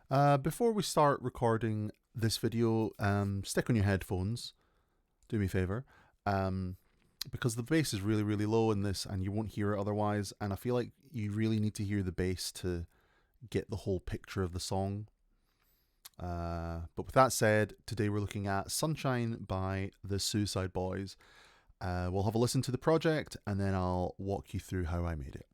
Before we start recording this video, stick on your headphones. Do me a favor. Um, because the bass is really, really low in this and you won't hear it otherwise. And I feel like you really need to hear the bass to get the whole picture of the song. But with that said, today we're looking at Sunshine by the Suicide Boys. We'll have a listen to the project and then I'll walk you through how I made it.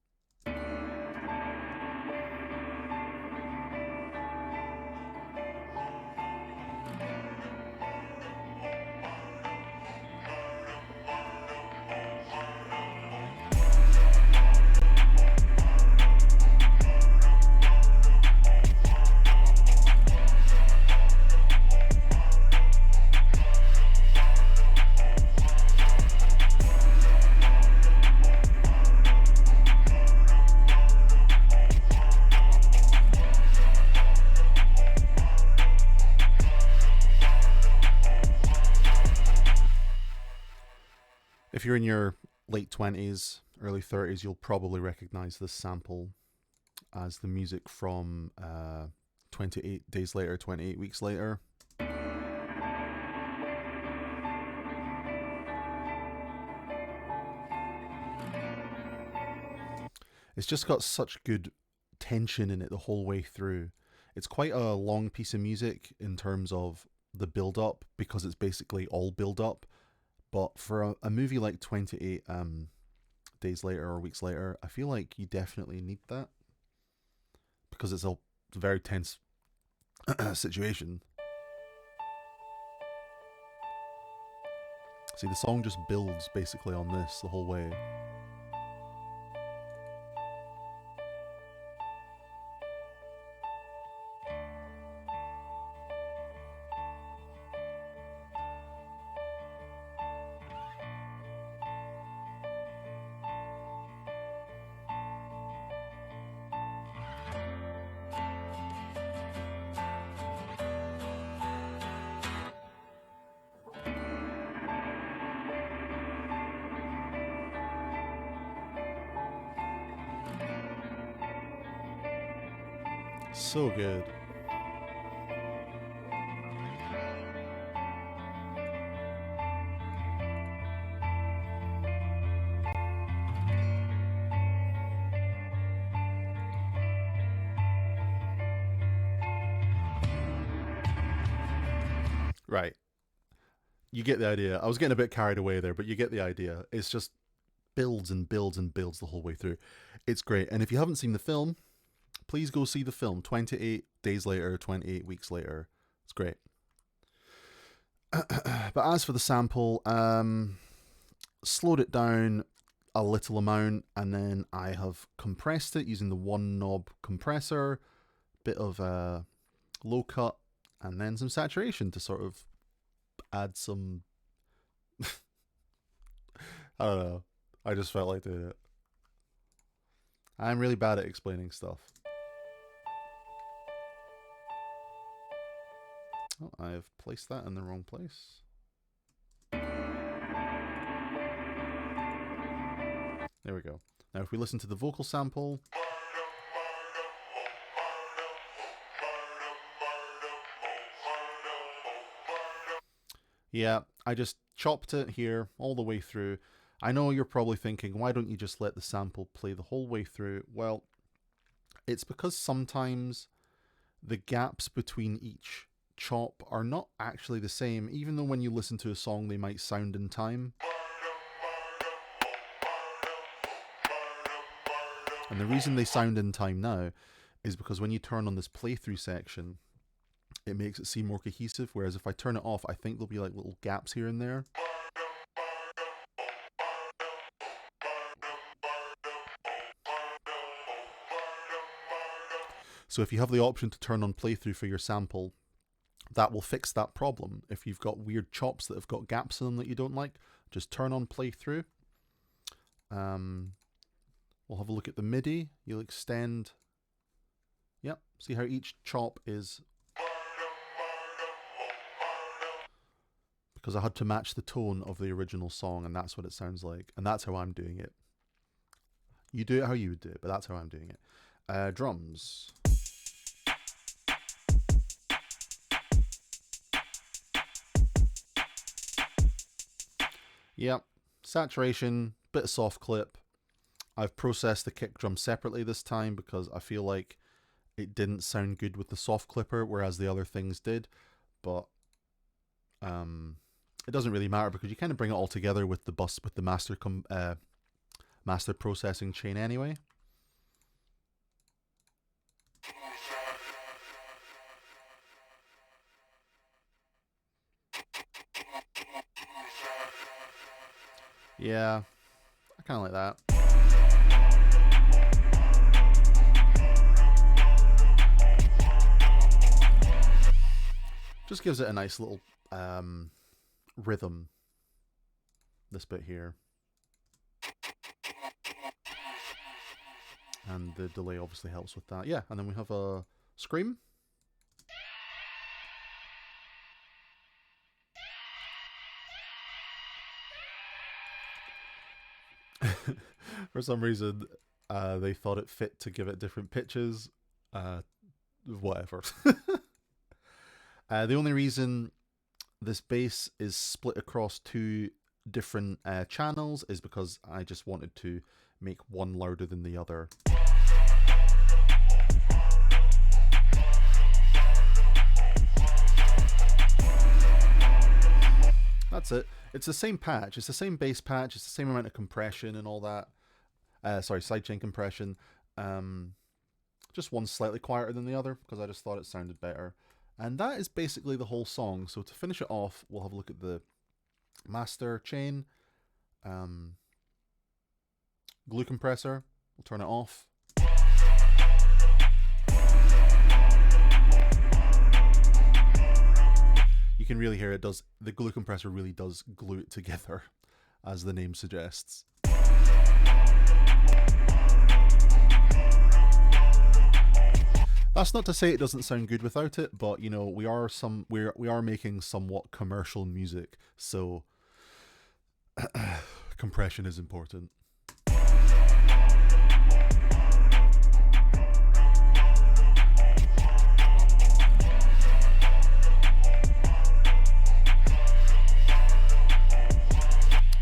If you're in your late 20s, early 30s, you'll probably recognize this sample as the music from 28 Days Later, 28 Weeks Later. It's just got such good tension in it the whole way through. It's quite a long piece of music in terms of the build up because it's basically all build up. But for a movie like 28 Days Later or Weeks Later, I feel like you definitely need that because it's a very tense situation. See, the song just builds basically on this the whole way. So good. Right. You get the idea. I was getting a bit carried away there, but you get the idea. It's just builds and builds and builds the whole way through. It's great. And if you haven't seen the film, please go see the film 28 Days Later, 28 Weeks Later. It's great. But as for the sample, slowed it down a little amount and then I have compressed it using the one knob compressor, bit of low cut, and then some saturation to sort of add some. I don't know. I just felt like doing it. I'm really bad at explaining stuff. Oh, I've placed that in the wrong place. There we go. Now if we listen to the vocal sample. Yeah, I just chopped it here all the way through. I know you're probably thinking, why don't you just let the sample play the whole way through? Well, it's because sometimes the gaps between each chop are not actually the same, even though when you listen to a song they might sound in time. And the reason they sound in time now is because when you turn on this playthrough section, it makes it seem more cohesive, whereas if I turn it off, I think there'll be like little gaps here and there. So if you have the option to turn on playthrough for your sample, that will fix that problem. If you've got weird chops that have got gaps in them that you don't like, just turn on playthrough. We'll have a look at the MIDI. You'll extend. Yep, see how each chop is. Because I had to match the tone of the original song, and that's what it sounds like. And that's how I'm doing it. You do it how you would do it, but that's how I'm doing it. Drums. Yep, saturation, bit of soft clip. I've processed the kick drum separately this time because I feel like it didn't sound good with the soft clipper, whereas the other things did. But it doesn't really matter because you kind of bring it all together with the master processing chain anyway. Yeah, I kind of like that. Just gives it a nice little rhythm, this bit here. And the delay obviously helps with that. Yeah, and then we have a scream. For some reason, they thought it fit to give it different pitches. Whatever. The only reason this bass is split across two different channels is because I just wanted to make one louder than the other. That's it. It's the same patch. It's the same bass patch. It's the same amount of compression and all that. Sorry, sidechain compression. Just one slightly quieter than the other because I just thought it sounded better. And that is basically the whole song. So to finish it off, we'll have a look at the master chain. Glue compressor. We'll turn it off. You can really hear it does. The glue compressor really does glue it together, as the name suggests. That's not to say it doesn't sound good without it, but you know we are making somewhat commercial music, so compression is important.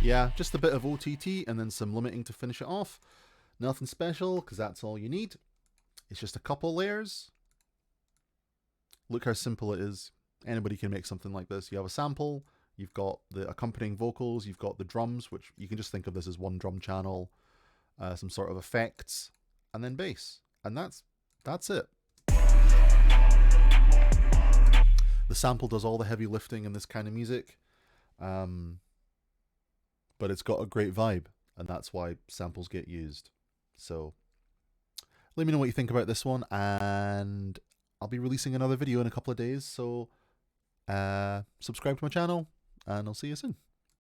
Yeah, just a bit of OTT and then some limiting to finish it off. Nothing special, because that's all you need. It's just a couple layers. Look how simple it is. Anybody can make something like this. You have a sample, you've got the accompanying vocals, you've got the drums, which you can just think of this as one drum channel, some sort of effects, and then bass. And that's it. The sample does all the heavy lifting in this kind of music. But it's got a great vibe, and that's why samples get used. So let me know what you think about this one, and I'll be releasing another video in a couple of days, so subscribe to my channel, and I'll see you soon.